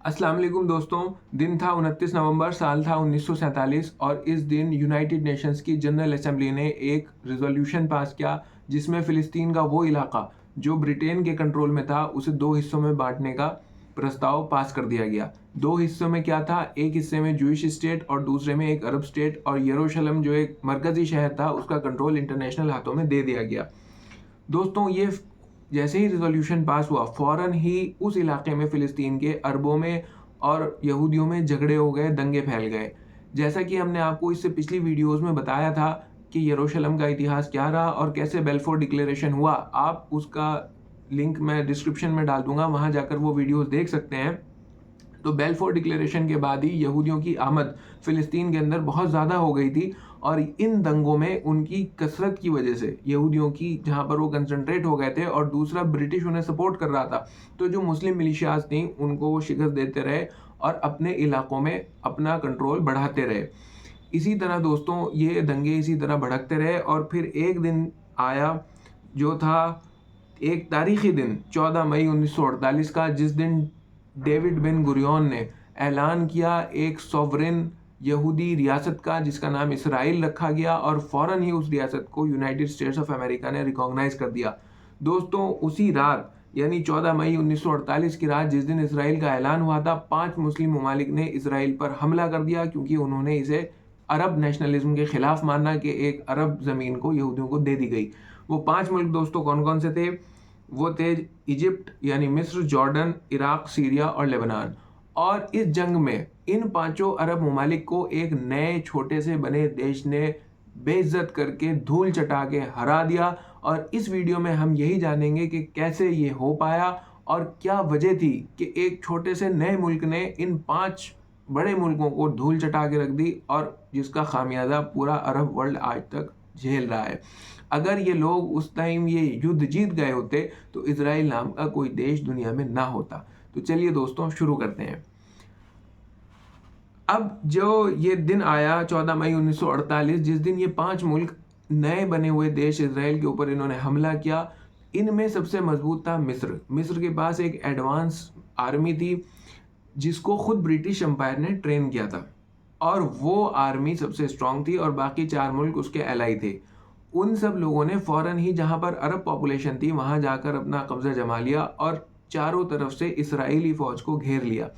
अस्सलाम वालेकुम दोस्तों। दिन था 29 नवंबर, साल था 1947 और इस दिन यूनाइटेड नेशंस की जनरल असेंबली ने एक रिजोल्यूशन पास किया जिसमें फ़िलिस्तीन का वो इलाका जो ब्रिटेन के कंट्रोल में था उसे दो हिस्सों में बांटने का प्रस्ताव पास कर दिया गया। दो हिस्सों में क्या था, एक हिस्से में जूइश स्टेट और दूसरे में एक अरब स्टेट, और यरूशलेम जो एक मरकजी शहर था उसका कंट्रोल इंटरनेशनल हाथों में दे दिया गया। दोस्तों ये जैसे ही रिजोल्यूशन पास हुआ फौरन ही उस इलाके में फ़िलिस्तीन के अरबों में और यहूदियों में झगड़े हो गए, दंगे फैल गए। जैसा कि हमने आपको इससे पिछली वीडियोस में बताया था कि यरूशलेम का इतिहास क्या रहा और कैसे बेल्फोर डिक्लेरेशन हुआ, आप उसका लिंक मैं डिस्क्रिप्शन में डाल दूंगा, वहां जाकर वो वीडियोस देख सकते हैं। तो बेल्फोर डिक्लेरेशन के बाद ही यहूदियों की आमद फ़िलिस्तीन के अंदर बहुत ज़्यादा हो गई थी और इन दंगों में उनकी कसरत की वजह से यहूदियों की जहाँ पर वो कंसंट्रेट हो गए थे और दूसरा ब्रिटिश उन्हें सपोर्ट कर रहा था, तो जो मुस्लिम मिलिशियाज थी उनको वो शिकस्त देते रहे और अपने इलाकों में अपना कंट्रोल बढ़ाते रहे। इसी तरह दोस्तों ये दंगे इसी तरह भड़कते रहे और फिर एक दिन आया जो था एक तारीखी दिन 14 मई 1948 का, जिस दिन डेविड बिन गुरियन ने ऐलान किया एक सॉवरेन यहूदी रियासत का जिसका नाम इसराइल रखा गया और फौरन ही उस रियासत को यूनाइटेड स्टेट्स ऑफ अमेरिका ने रिकॉग्नाइज कर दिया। दोस्तों उसी रात यानी 14 मई 1948 की रात जिस दिन इसराइल का ऐलान हुआ था, 5 मुस्लिम ममालिक ने इसराइल पर हमला कर दिया क्योंकि उन्होंने इसे अरब नेशनलिज्म के खिलाफ माना कि एक अरब ज़मीन को यहूदियों को दे दी गई। वो 5 मुल्क दोस्तों कौन कौन से थे? वो थे इजिप्ट यानी मिस्र, जॉर्डन, इराक, सीरिया और लेबनान। और इस जंग में इन पांचों अरब ममालिक को एक नए छोटे से बने देश ने बेइज्जत करके धूल चटा के हरा दिया। और इस वीडियो में हम यही जानेंगे कि कैसे ये हो पाया और क्या वजह थी कि एक छोटे से नए मुल्क ने इन 5 बड़े मुल्कों को धूल चटा के रख दी और जिसका खामियाजा पूरा अरब वर्ल्ड आज तक झेल रहा है। अगर ये लोग उस टाइम ये युद्ध जीत गए होते तो इजराइल नाम का कोई देश दुनिया में ना होता। तो चलिए दोस्तों शुरू करते हैं। अब जो ये दिन आया 14 मई 1948, जिस दिन ये 5 मुल्क नए बने हुए देश इजराइल के ऊपर इन्होंने हमला किया, इनमें सबसे मजबूत था मिस्र। मिस्र के पास एक एडवांस आर्मी थी जिसको खुद ब्रिटिश एम्पायर ने ट्रेन किया था और वो आर्मी सबसे स्ट्रांग थी और बाकी 4 मुल्क उसके एलाई थे। उन सब लोगों ने फौरन ही जहां पर अरब पॉपुलेशन थी वहां जाकर अपना कब्जा जमा लिया और चारों तरफ से इसराइली फौज को घेर लिया।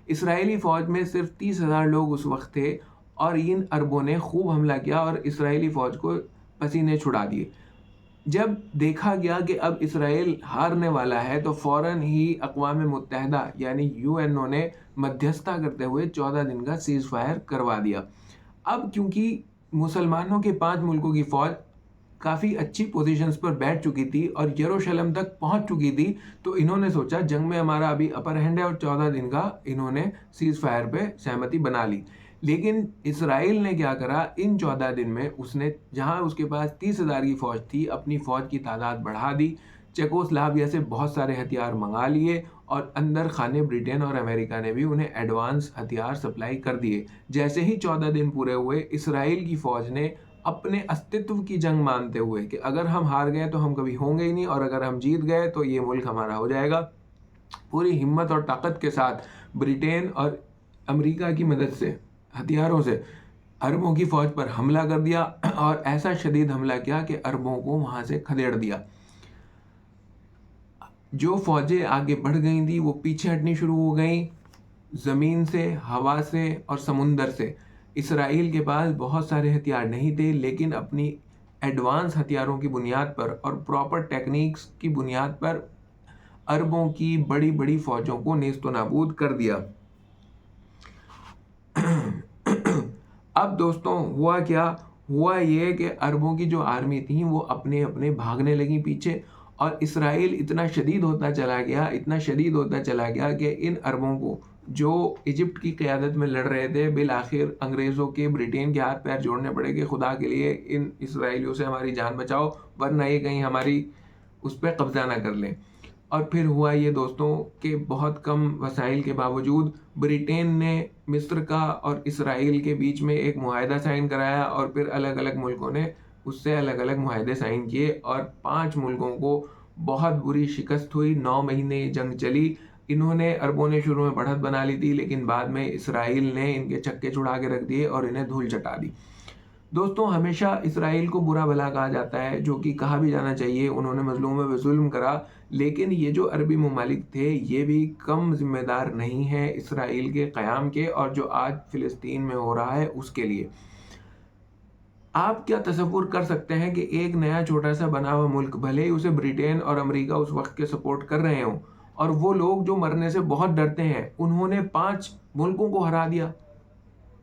इसराइली फौज में सिर्फ 30,000 लोग उस वक्त थे और इन अरबों ने खूब हमला किया और इसराइली फौज को पसीने छुड़ा दिए। जब देखा गया कि अब इसराइल हारने वाला है तो फौरन ही अक़वाम मुत्तहिदा यानी यूएनओ ने मध्यस्थता करते हुए 14 दिन का सीज फायर करवा दिया। अब क्योंकि मुसलमानों के 5 मुल्कों की फौज काफ़ी अच्छी पोजीशंस पर बैठ चुकी थी और यरूशलेम तक पहुंच चुकी थी, तो इन्होंने सोचा जंग में हमारा अभी अपर हैंड है और 14 दिन का इन्होंने सीज फायर पे सहमति बना ली। लेकिन इसराइल ने क्या करा, इन 14 दिन में उसने जहां उसके पास 30,000 की फौज थी अपनी फौज की तादाद बढ़ा दी, चेकोस्लाविया से बहुत सारे हथियार मंगा लिए और अंदर खाने ब्रिटेन और अमेरिका ने भी उन्हें एडवांस हथियार सप्लाई कर दिए। जैसे ही 14 दिन पूरे हुए इसराइल की फौज ने अपने अस्तित्व की जंग मानते हुए कि अगर हम हार गए तो हम कभी होंगे ही नहीं और अगर हम जीत गए तो ये मुल्क हमारा हो जाएगा, पूरी हिम्मत और ताकत के साथ ब्रिटेन और अमेरिका की मदद से हथियारों से अरबों की फौज पर हमला कर दिया और ऐसा शदीद हमला किया कि अरबों को वहां से खदेड़ दिया। जो फौजें आगे बढ़ गई थी वो पीछे हटनी शुरू हो गई, ज़मीन से, हवा से और समुंदर से। इसराइल के पास बहुत सारे हथियार नहीं थे लेकिन अपनी एडवांस हथियारों की बुनियाद पर और प्रॉपर टेक्निक्स की बुनियाद पर अरबों की बड़ी बड़ी फौजों को नेस्तो नाबूद कर दिया। अब दोस्तों हुआ क्या, हुआ ये कि अरबों की जो आर्मी थी वो अपने अपने भागने लगी पीछे और इसराइल इतना शदीद होता चला गया, इतना शदीद होता चला गया कि इन अरबों को जो इजिप्ट की क़यादत में लड़ रहे थे बिल आखिर अंग्रेज़ों के ब्रिटेन के हाथ पैर जोड़ने पड़े कि खुदा के लिए इन इसराइलियों से हमारी जान बचाओ वरना ये कहीं हमारी उस पर कब्जा ना कर लें। और फिर हुआ ये दोस्तों कि बहुत कम वसाइल के बावजूद ब्रिटेन ने मिस्र का और इसराइल के बीच में एक मुआहदा साइन कराया और फिर अलग अलग मुल्कों ने उससे अलग अलग मुआहदे साइन किए और 5 मुल्कों को बहुत बुरी शिकस्त हुई। 9 महीने ये जंग चली। इन्होंने अरबों ने शुरू में बढ़त बना ली थी, लेकिन बाद में इसराइल ने इनके चक्के छुड़ा के रख दिए और इन्हें धूल चटा दी। दोस्तों, हमेशा इसराइल को बुरा भला कहा जाता है, जो कि कहा भी जाना चाहिए। उन्होंने मजलूमों पे जुल्म करा, लेकिन ये जो अरबी ममालिक थे ये भी कम जिम्मेदार नहीं है इसराइल के क़याम के और जो आज फ़िलिस्तीन में हो रहा है उसके लिए। आप क्या तसव्वुर कर सकते हैं कि एक नया छोटा सा बना हुआ मुल्क, भले ही उसे ब्रिटेन और अमेरिका उस वक्त के सपोर्ट कर रहे हों, और वो लोग जो मरने से बहुत डरते हैं, उन्होंने 5 मुल्कों को हरा दिया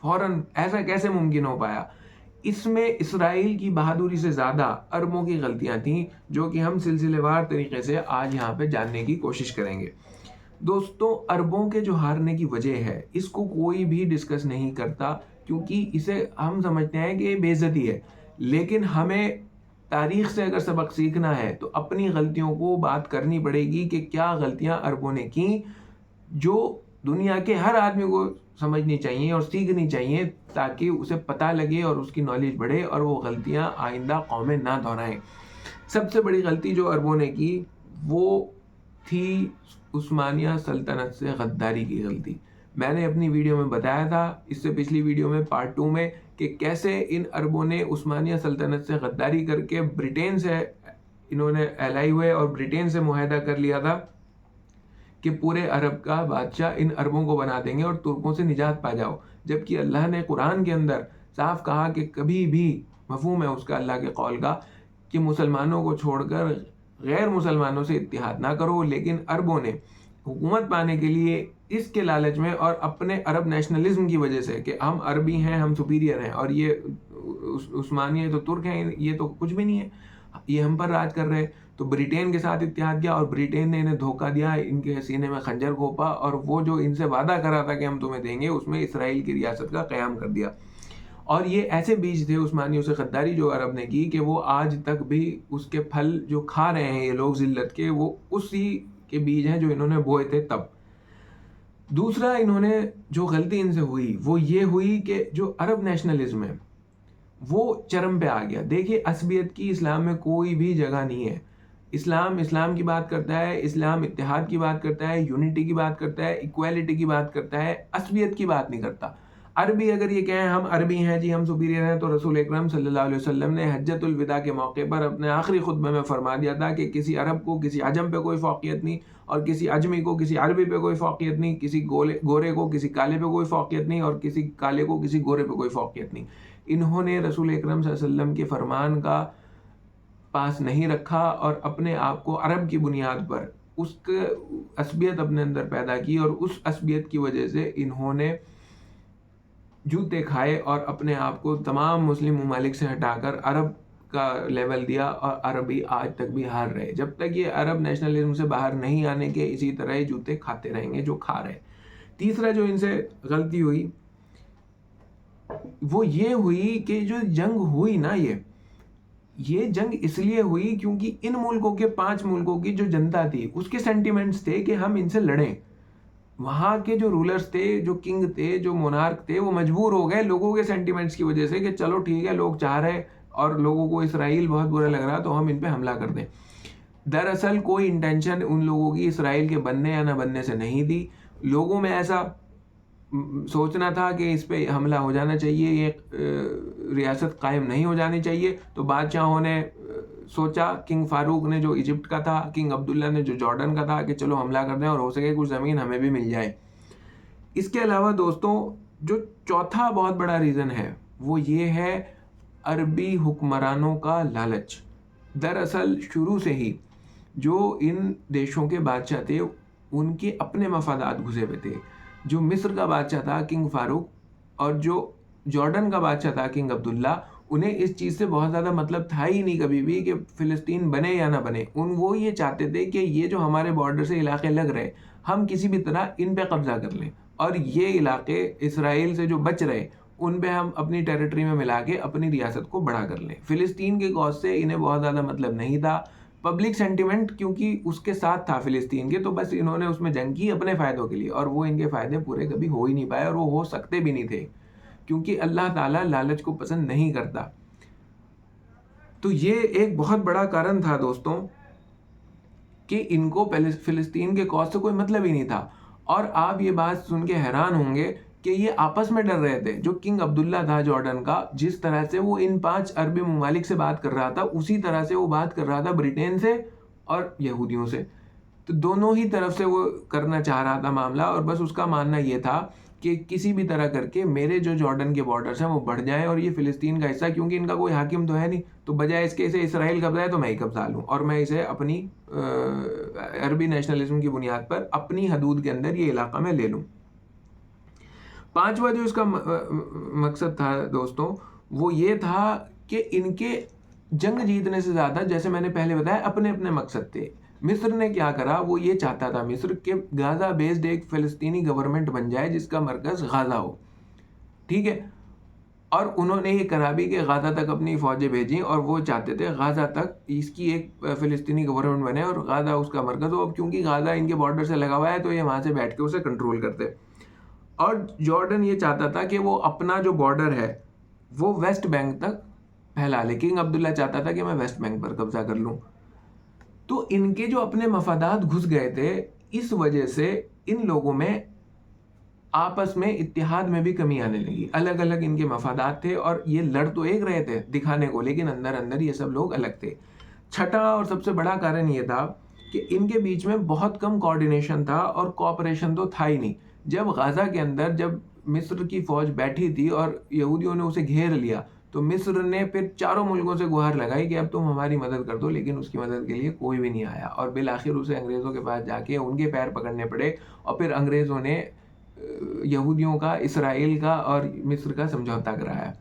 फौरन। ऐसा कैसे मुमकिन हो पाया? इसमें इसराइल की बहादुरी से ज़्यादा अरबों की गलतियां थीं, जो कि हम सिलसिलेवार तरीके से आज यहाँ पे जानने की कोशिश करेंगे। दोस्तों, अरबों के जो हारने की वजह है, इसको कोई भी डिस्कस नहीं करता, क्योंकि इसे हम समझते हैं कि ये बेइज्जती है। लेकिन हमें तारीख से अगर सबक सीखना है तो अपनी गलतियों को बात करनी पड़ेगी कि क्या गलतियां अरबों ने की, जो दुनिया के हर आदमी को समझनी चाहिए और सीखनी चाहिए, ताकि उसे पता लगे और उसकी नॉलेज बढ़े और वो गलतियां आइंदा कौमें ना दोहराएं। सबसे बड़ी गलती जो अरबों ने की वो थी उस्मानिया सल्तनत से गद्दारी की गलती। मैंने अपनी वीडियो में बताया था, इससे पिछली वीडियो में पार्ट 2 में, कि कैसे इन अरबों ने उस्मानिया सल्तनत से गद्दारी करके ब्रिटेन से इन्होंने एलाई हुए और ब्रिटेन से मुआहदा कर लिया था कि पूरे अरब का बादशाह इन अरबों को बना देंगे और तुर्कों से निजात पा जाओ। जबकि अल्लाह ने कुरान के अंदर साफ कहा कि कभी भी, मफहूम है उसका अल्लाह के कौल का, कि मुसलमानों को छोड़कर गैर मुसलमानों से इत्तिहाद ना करो। लेकिन अरबों ने हुकूमत पाने के लिए इसके लालच में और अपने अरब नेशनलिज्म की वजह से कि हम अरबी हैं, हम सुपीरियर हैं और ये उस्मानिया तो तुर्क हैं, ये तो कुछ भी नहीं है, ये हम पर राज कर रहे हैं, तो ब्रिटेन के साथ इत्तेहाद किया और ब्रिटेन ने इन्हें धोखा दिया, इनके सीने में खंजर घोंपा और वो जो इनसे वादा करा था कि हम तुम्हें देंगे, उसमें इसराइल की रियासत का क़याम कर दिया। और ये ऐसे बीज थे उस्मानियों से गद्दारी जो अरब ने की कि वो आज तक भी उसके फल जो खा रहे हैं ये लोग जिल्लत के, वो उसी के बीज हैं जो इन्होंने बोए थे तब। दूसरा, इन्होंने जो गलती इनसे हुई वो ये हुई कि जो अरब नेशनलिज्म है वो चरम पे आ गया। देखिए, असबियत की इस्लाम में कोई भी जगह नहीं है। इस्लाम की बात करता है, इस्लाम इत्तेहाद की बात करता है, यूनिटी की बात करता है, इक्वालिटी की बात करता है, असबियत की बात नहीं करता। अरबी अगर ये कहें हम अरबी हैं जी, हम सुपीरियर हैं, तो रसूल अकरम सल्लल्लाहु अलैहि वसल्लम ने हज्जतुल विदा के मौके पर अपने आखिरी खुतबे में फरमा दिया था कि किसी अरब को किसी अजम पे कोई फ़ौक़ियत नहीं और किसी अजमी को किसी अरबी पे कोई फ़ौक़ियत नहीं, किसी गोरे को किसी काले पे कोई फ़ौक़ियत नहीं और किसी काले को किसी गोरे पे कोई फ़ौक़ियत नहीं। इन्होंने रसूल अकरम सल्लल्लाहु अलैहि वसल्लम के फरमान का पास नहीं रखा और अपने आप को अरब की बुनियाद पर उसके असबियत अपने अंदर पैदा की और उस असबियत की वजह से इन्होंने जूते खाए और अपने आप को तमाम मुस्लिम ममालिक से हटाकर अरब का लेवल दिया और अरबी आज तक भी हार रहे। जब तक ये अरब नेशनलिज्म से बाहर नहीं आने के, इसी तरह ही जूते खाते रहेंगे जो खा रहे। तीसरा जो इनसे गलती हुई वो ये हुई कि जो जंग हुई ना, ये जंग इसलिए हुई क्योंकि इन मुल्कों के 5 मुल्कों की जो जनता थी उसके सेंटिमेंट्स थे कि हम इनसे लड़ें। वहाँ के जो रूलर्स थे, जो किंग थे, जो मोनार्क थे, वो मजबूर हो गए लोगों के सेंटिमेंट्स की वजह से कि चलो ठीक है, लोग चाह रहे और लोगों को इसराइल बहुत बुरा लग रहा तो हम इन पे हमला कर दें। दरअसल कोई इंटेंशन उन लोगों की इसराइल के बनने या ना बनने से नहीं थी। लोगों में ऐसा सोचना था कि इस पे हमला हो जाना चाहिए, ये रियासत कायम नहीं हो जानी चाहिए। तो बादशाहों ने सोचा, किंग फारूक ने जो इजिप्ट का था, किंग अब्दुल्ला ने जो जॉर्डन का था, कि चलो हमला कर दें और हो सके कुछ ज़मीन हमें भी मिल जाए। इसके अलावा दोस्तों, जो चौथा बहुत बड़ा रीज़न है वो ये है अरबी हुक्मरानों का लालच। दरअसल शुरू से ही जो इन देशों के बादशाह थे उनके अपने मफादात घुसे हुए थे। जो मिस्र का बादशाह था किंग फारूक और जो जॉर्डन का बादशाह था किंग अब्दुल्ला, उन्हें इस चीज़ से बहुत ज़्यादा मतलब था ही नहीं कभी भी कि फ़िलिस्तीन बने या ना बने। वो ये चाहते थे कि ये जो हमारे बॉर्डर से इलाके लग रहे, हम किसी भी तरह इन पे कब्ज़ा कर लें और ये इलाके इसराइल से जो बच रहे उन पे हम अपनी टेरिटरी में मिला के अपनी रियासत को बड़ा कर लें। फ़िलिस्तीन के कॉज से इन्हें बहुत ज़्यादा मतलब नहीं था। पब्लिक सेंटिमेंट क्योंकि उसके साथ था फ़िलिस्तीन के, तो बस इन्होंने उसमें जंग की अपने फ़ायदों के लिए, और वो इनके फ़ायदे पूरे कभी हो ही नहीं पाए और वो हो सकते भी नहीं थे, क्योंकि अल्लाह ताला लालच को पसंद नहीं करता। तो ये एक बहुत बड़ा कारण था दोस्तों कि इनको फ़िलिस्तीन के कॉज से कोई मतलब ही नहीं था। और आप ये बात सुन के हैरान होंगे कि ये आपस में डर रहे थे। जो किंग अब्दुल्ला था जॉर्डन का, जिस तरह से वो इन 5 अरबी ममालिक से बात कर रहा था, उसी तरह से वो बात कर रहा था ब्रिटेन से और यहूदियों से। तो दोनों ही तरफ से वो करना चाह रहा था मामला, और बस उसका मानना ये था कि किसी भी तरह करके मेरे जो जॉर्डन के बॉर्डर्स हैं वो बढ़ जाएं और ये फ़िलिस्तीन का हिस्सा, क्योंकि इनका कोई हाकिम तो है नहीं, तो बजाय इसके इसे इसराइल कब्जा है तो मैं ही कब्जा लूँ और मैं इसे अपनी अरबी नेशनलिज्म की बुनियाद पर अपनी हदूद के अंदर ये इलाका में ले लूँ। पांचवा जो इसका मकसद था दोस्तों, वो ये था कि इनके जंग जीतने से ज़्यादा, जैसे मैंने पहले बताया, अपने अपने मकसद थे। मिस्र ने क्या करा, वो ये चाहता था मिस्र के गाज़ा बेस्ड एक फ़िलिस्तीनी गवर्नमेंट बन जाए जिसका मरकज़ गाज़ा हो, ठीक है। और उन्होंने ये करा भी कि गाज़ा तक अपनी फ़ौजें भेजी और वो चाहते थे गाज़ा तक इसकी एक फ़िलिस्तीनी गवर्नमेंट बने और गाज़ा उसका मरकज़ हो। अब क्योंकि गाज़ा इनके बॉर्डर से लगा हुआ है तो ये वहाँ से बैठ के उसे कंट्रोल करते। और जॉर्डन ये चाहता था कि वो अपना जो बॉर्डर है वो वेस्ट बैंक तक फैला ले। किंग अब्दुल्ला चाहता था कि मैं वेस्ट बैंक पर कब्जा कर लूँ। तो इनके जो अपने मफादात घुस गए थे, इस वजह से इन लोगों में आपस में इत्तेहाद में भी कमी आने लगी। अलग अलग इनके मफादात थे और ये लड़ तो एक रहे थे दिखाने को, लेकिन अंदर अंदर ये सब लोग अलग थे। छठा और सबसे बड़ा कारण ये था कि इनके बीच में बहुत कम कोऑर्डिनेशन था और कोऑपरेशन तो था ही नहीं। जब गाज़ा के अंदर जब मिस्र की फ़ौज बैठी थी और यहूदियों ने उसे घेर लिया, तो मिस्र ने फिर चारों मुल्कों से गुहार लगाई कि अब तुम हमारी मदद कर दो, लेकिन उसकी मदद के लिए कोई भी नहीं आया और बिल आखिर उसे अंग्रेज़ों के पास जाके उनके पैर पकड़ने पड़े और फिर अंग्रेज़ों ने यहूदियों का, इसराइल का और मिस्र का समझौता कराया।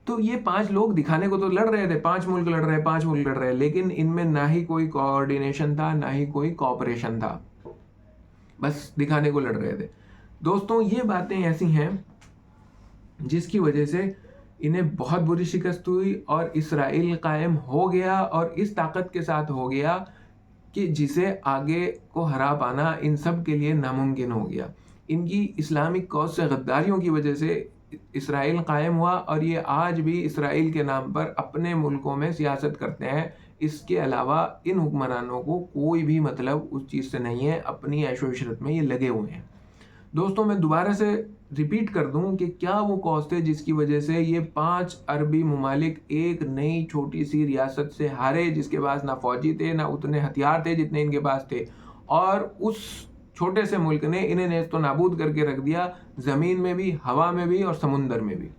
तो ये 5 लोग दिखाने को तो लड़ रहे थे, 5 मुल्क लड़ रहे, 5 मुल्क लड़ रहे, लेकिन इनमें ना ही कोई कोऑर्डिनेशन था, ना ही कोई कोऑपरेशन था, बस दिखाने को लड़ रहे थे। दोस्तों, ये बातें ऐसी हैं जिसकी वजह से इन्हें बहुत बुरी शिकस्त हुई और इसराइल कायम हो गया और इस ताकत के साथ हो गया कि जिसे आगे को हरा पाना इन सब के लिए नामुमकिन हो गया। इनकी इस्लामिक कॉज से गद्दारियों की वजह से इसराइल कायम हुआ और ये आज भी इसराइल के नाम पर अपने मुल्कों में सियासत करते हैं। इसके अलावा इन हुक्मरानों को कोई भी मतलब उस चीज़ से नहीं है, अपनी ऐशो इशरत में ये लगे हुए हैं। दोस्तों, मैं दोबारा से रिपीट कर दूं कि क्या वो कॉज थे जिसकी वजह से ये 5 अरबी ममालिक एक नई छोटी सी रियासत से हारे, जिसके पास ना फौजी थे, ना उतने हथियार थे जितने इनके पास थे, और उस छोटे से मुल्क ने इन्हें नेस्त नाबूद करके रख दिया, ज़मीन में भी, हवा में भी और समुंदर में भी।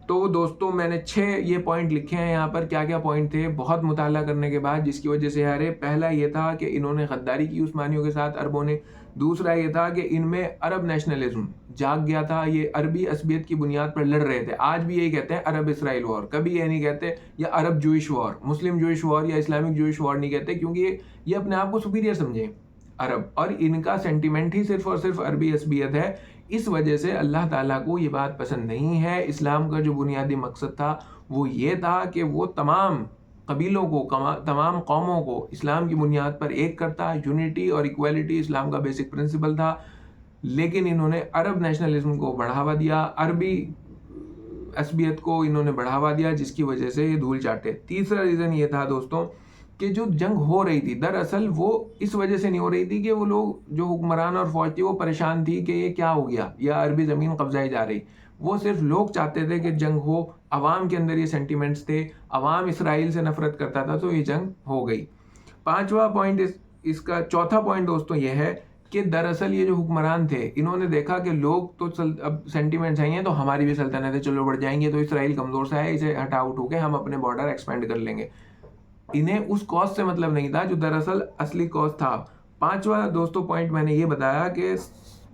तो दोस्तों, मैंने 6 ये पॉइंट लिखे हैं यहाँ पर, क्या क्या पॉइंट थे बहुत मुताला करने के बाद जिसकी वजह से हारे। पहला ये था कि इन्होंने गद्दारी की उस्मानियों के साथ, अरबों ने। दूसरा ये था कि इनमें अरब नेशनलिज्म जाग गया था, ये अरबी असबियत की बुनियाद पर लड़ रहे थे। आज भी यही कहते हैं अरब इसराइल वॉर, कभी ये नहीं कहते या अरब जूइश वॉर, मुस्लिम जूइश वॉर या इस्लामिक जूइश वॉर नहीं कहते, क्योंकि ये अपने आप को सुपीरियर समझे अरब, और इनका सेंटिमेंट ही सिर्फ और सिर्फ अरबी असबियत है। इस वजह से अल्लाह ताला को ये बात पसंद नहीं है। इस्लाम का जो बुनियादी मकसद था वो ये था कि वो तमाम कबीलों को, तमाम कौमों को इस्लाम की बुनियाद पर एक करता। यूनिटी और इक्वालिटी इस्लाम का बेसिक प्रिंसिपल था, लेकिन इन्होंने अरब नेशनलिज्म को बढ़ावा दिया, अरबी असबियत को इन्होंने बढ़ावा दिया, जिसकी वजह से ये धूल चाटे। तीसरा रीज़न ये था दोस्तों कि जो जंग हो रही थी दरअसल वो इस वजह से नहीं हो रही थी कि वो लोग जो हुक्मरान और फौज थी वो परेशान थी कि ये क्या हो गया या अरबी ज़मीन कब्जाई जा रही। वो सिर्फ लोग चाहते थे कि जंग हो, अवाम के अंदर ये सेंटिमेंट्स थे, अवाम इसराइल से नफरत करता था, तो ये जंग हो गई। पांचवा पॉइंट इसका चौथा पॉइंट दोस्तों ये है कि दरअसल ये जो हुक्मरान थे इन्होंने देखा कि लोग तो अब सेंटिमेंट्स आई हैं तो हमारी भी सल्तनत है, चलो बढ़ जाएंगे, तो इसराइल कमज़ोर सा है, इसे हटा उठो के हम अपने बॉर्डर एक्सपेंड कर लेंगे। इन्हें उस कॉज से मतलब नहीं था जो दरअसल असली कॉज था। पांचवा दोस्तों पॉइंट मैंने ये बताया कि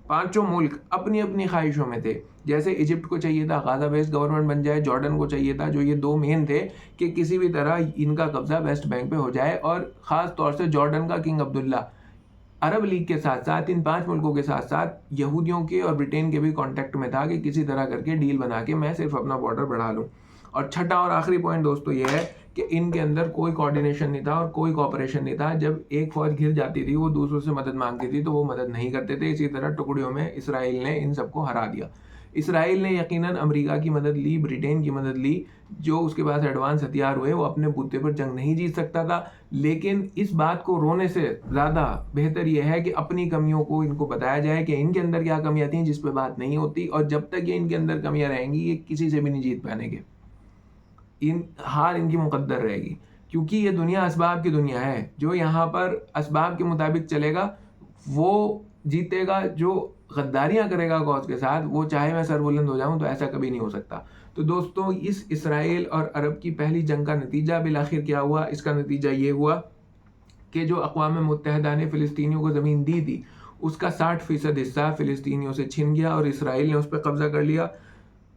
पांचों मुल्क अपनी अपनी ख्वाहिशों में थे। जैसे इजिप्ट को चाहिए था गाज़ा बेस्ड गवर्नमेंट बन जाए, जॉर्डन को चाहिए था, जो ये 2 मेन थे, कि किसी भी तरह इनका कब्जा वेस्ट बैंक पे हो जाए, और ख़ास तौर से जॉर्डन का किंग अब्दुल्ला अरब लीग के साथ साथ इन 5 मुल्कों के साथ साथ यहूदियों के और ब्रिटेन के भी कॉन्टेक्ट में था कि किसी तरह करके डील बना के मैं सिर्फ अपना बॉर्डर बढ़ा लूँ। और छठा और आखिरी पॉइंट दोस्तों ये है कि इनके अंदर कोई कोऑर्डिनेशन नहीं था और कोई कोऑपरेशन नहीं था। जब एक फौज घिर जाती थी वो दूसरों से मदद मांगती थी तो वो मदद नहीं करते थे। इसी तरह टुकड़ियों में इसराइल ने इन सबको हरा दिया। इसराइल ने यकीनन अमेरिका की मदद ली, ब्रिटेन की मदद ली, जो उसके पास एडवांस हथियार हुए, वो अपने बूते पर जंग नहीं जीत सकता था। लेकिन इस बात को रोने से ज़्यादा बेहतर यह है कि अपनी कमियों को इनको बताया जाए कि इनके अंदर क्या कमियां थी जिस पर बात नहीं होती, और जब तक ये इनके अंदर कमियां रहेंगी ये किसी से भी नहीं जीत पाएंगे। हार इनकी मुकद्दर रहेगी, क्योंकि ये दुनिया असबाब की दुनिया है। जो यहाँ पर असबाब के मुताबिक चलेगा वो जीतेगा, जो गद्दारियाँ करेगा कौज के साथ, वो चाहे मैं सरबुलंद हो जाऊं तो ऐसा कभी नहीं हो सकता। तो दोस्तों, इस इसराइल और अरब की पहली जंग का नतीजा बिल आखिर क्या हुआ? इसका नतीजा ये हुआ कि जो अक़वाम मुत्तहिदा ने फ़िलिस्तीनियों को ज़मीन दी थी उसका 60% हिस्सा फ़िलिस्तीनियों से छिन गया और इसराइल ने उस पर कब्ज़ा कर लिया।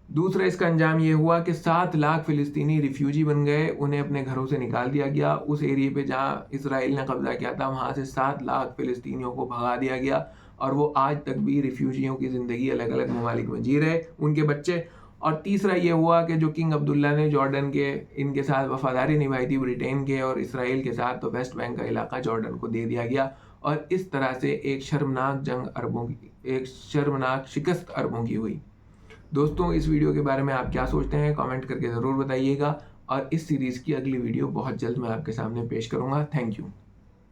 दूसरा इसका अंजाम ये हुआ कि 7 लाख फ़िलिस्तीनी रिफ्यूजी बन गए, उन्हें अपने घरों से निकाल दिया गया। उस एरिए पे जहाँ इसराइल ने कब्ज़ा किया था वहाँ से 7 लाख फ़िलिस्तीनियों को भगा दिया गया और वो आज तक भी रिफ्यूजियों की ज़िंदगी अलग अलग ममालिक में जी रहे, उनके बच्चे। और तीसरा ये हुआ कि जो किंग अब्दुल्ला ने जॉर्डन के इनके साथ वफादारी निभाई थी ब्रिटेन के और इसराइल के साथ, तो वेस्ट बैंक का इलाका जॉर्डन को दे दिया गया और इस तरह से एक शर्मनाक शिकस्त अरबों की हुई। दोस्तों, इस वीडियो के बारे में आप क्या सोचते हैं कमेंट करके ज़रूर बताइएगा और इस सीरीज़ की अगली वीडियो बहुत जल्द मैं आपके सामने पेश करूँगा। Thank you.